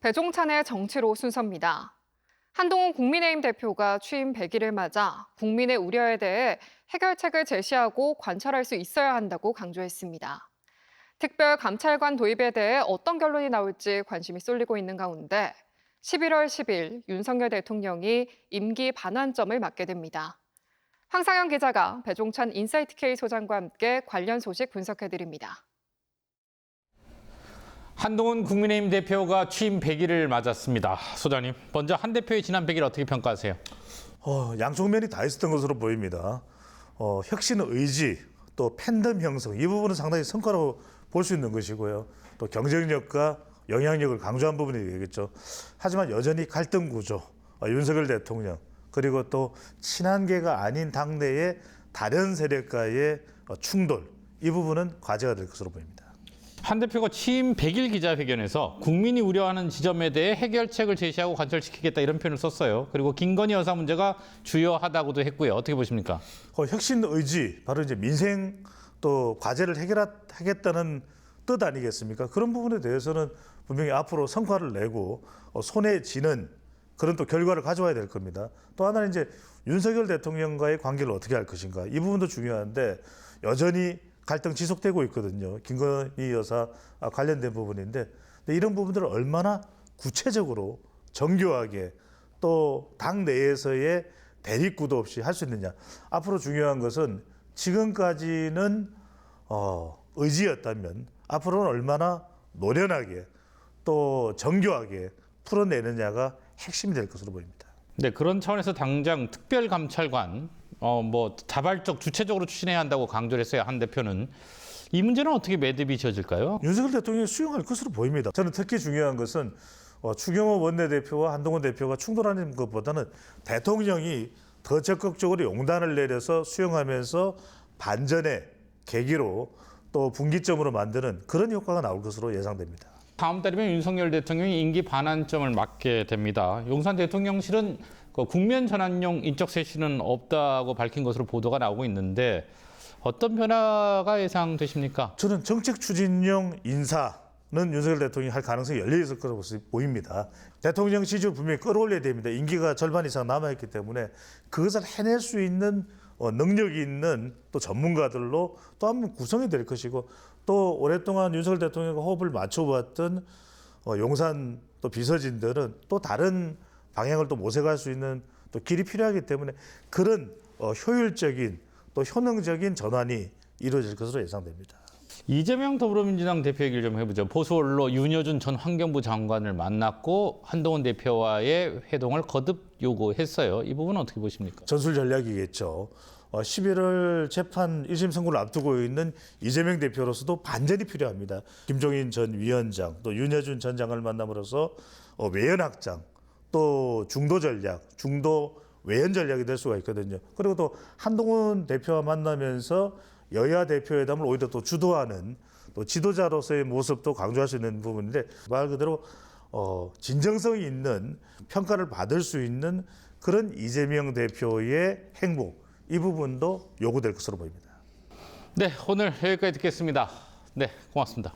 배종찬의 정치로 순서입니다. 한동훈 국민의힘 대표가 취임 100일을 맞아 국민의 우려에 대해 해결책을 제시하고 관철할 수 있어야 한다고 강조했습니다. 특별 감찰관 도입에 대해 어떤 결론이 나올지 관심이 쏠리고 있는 가운데 11월 10일 윤석열 대통령이 임기 반환점을 맞게 됩니다. 황상영 기자가 배종찬 인사이트K 소장과 함께 관련 소식 분석해드립니다. 한동훈 국민의힘 대표가 취임 100일을 맞았습니다. 소장님, 먼저 한 대표의 지난 100일 어떻게 평가하세요? 양쪽 면이 다 있었던 것으로 보입니다. 혁신 의지, 또 팬덤 형성, 이 부분은 상당히 성과로 볼 수 있는 것이고요. 또 경쟁력과 영향력을 강조한 부분이 되겠죠. 하지만 여전히 갈등 구조, 윤석열 대통령, 그리고 또 친한계가 아닌 당내의 다른 세력과의 충돌, 이 부분은 과제가 될 것으로 보입니다. 한 대표가 취임 100일 기자회견에서 국민이 우려하는 지점에 대해 해결책을 제시하고 관철시키겠다 이런 표현을 썼어요. 그리고 김건희 여사 문제가 주요하다고도 했고요. 어떻게 보십니까? 혁신 의지, 바로 이제 민생 또 과제를 해결하겠다는 뜻 아니겠습니까? 그런 부분에 대해서는 분명히 앞으로 성과를 내고 손에 쥐는 그런 또 결과를 가져와야 될 겁니다. 또 하나는 이제 윤석열 대통령과의 관계를 어떻게 할 것인가, 이 부분도 중요한데 여전히 갈등 지속되고 있거든요. 김건희 여사 관련된 부분인데, 이런 부분들을 얼마나 구체적으로 정교하게 또 당 내에서의 대립구도 없이 할 수 있느냐. 앞으로 중요한 것은 지금까지는 의지였다면 앞으로는 얼마나 노련하게 또 정교하게 풀어내느냐가 핵심이 될 것으로 보입니다. 네, 그런 차원에서 당장 특별감찰관 자발적 주체적으로 추진해야 한다고 강조를 했어요. 한 대표는. 이 문제는 어떻게 매듭이 지어질까요? 윤석열 대통령이 수용할 것으로 보입니다. 저는 특히 중요한 것은 추경호 원내대표와 한동훈 대표가 충돌하는 것보다는 대통령이 더 적극적으로 용단을 내려서 수용하면서 반전의 계기로 또 분기점으로 만드는 그런 효과가 나올 것으로 예상됩니다. 다음 달이면 윤석열 대통령이 임기 반환점을 맞게 됩니다. 용산 대통령실은 국면 전환용 인적 쇄신은 없다고 밝힌 것으로 보도가 나오고 있는데 어떤 변화가 예상되십니까? 저는 정책 추진용 인사는 윤석열 대통령이 할 가능성이 열려 있을 것으로 보입니다. 대통령 지지율 분명히 끌어올려야 됩니다. 임기가 절반 이상 남아있기 때문에 그것을 해낼 수 있는 능력이 있는 또 전문가들로 또 한 번 구성이 될 것이고, 또 오랫동안 윤석열 대통령과 호흡을 맞춰왔던 용산 또 비서진들은 또 다른 방향을 또 모색할 수 있는 또 길이 필요하기 때문에 그런 효율적인 또 효능적인 전환이 이루어질 것으로 예상됩니다. 이재명 더불어민주당 대표 얘기를 좀 해보죠. 보수 언론 윤여준 전 환경부 장관을 만났고 한동훈 대표와의 회동을 거듭 요구했어요. 이 부분은 어떻게 보십니까? 전술 전략이겠죠. 11월 재판 1심 선고를 앞두고 있는 이재명 대표로서도 반전이 필요합니다. 김종인 전 위원장, 또 윤여준 전 장관을 만남으로써 외연 확장, 또 중도 전략, 중도 외연 전략이 될 수가 있거든요. 그리고 또 한동훈 대표와 만나면서 여야 대표회담을 오히려 또 주도하는 또 지도자로서의 모습도 강조할 수 있는 부분인데, 말 그대로 진정성이 있는 평가를 받을 수 있는 그런 이재명 대표의 행보, 이 부분도 요구될 것으로 보입니다. 네, 오늘 여기까지 듣겠습니다. 네, 고맙습니다.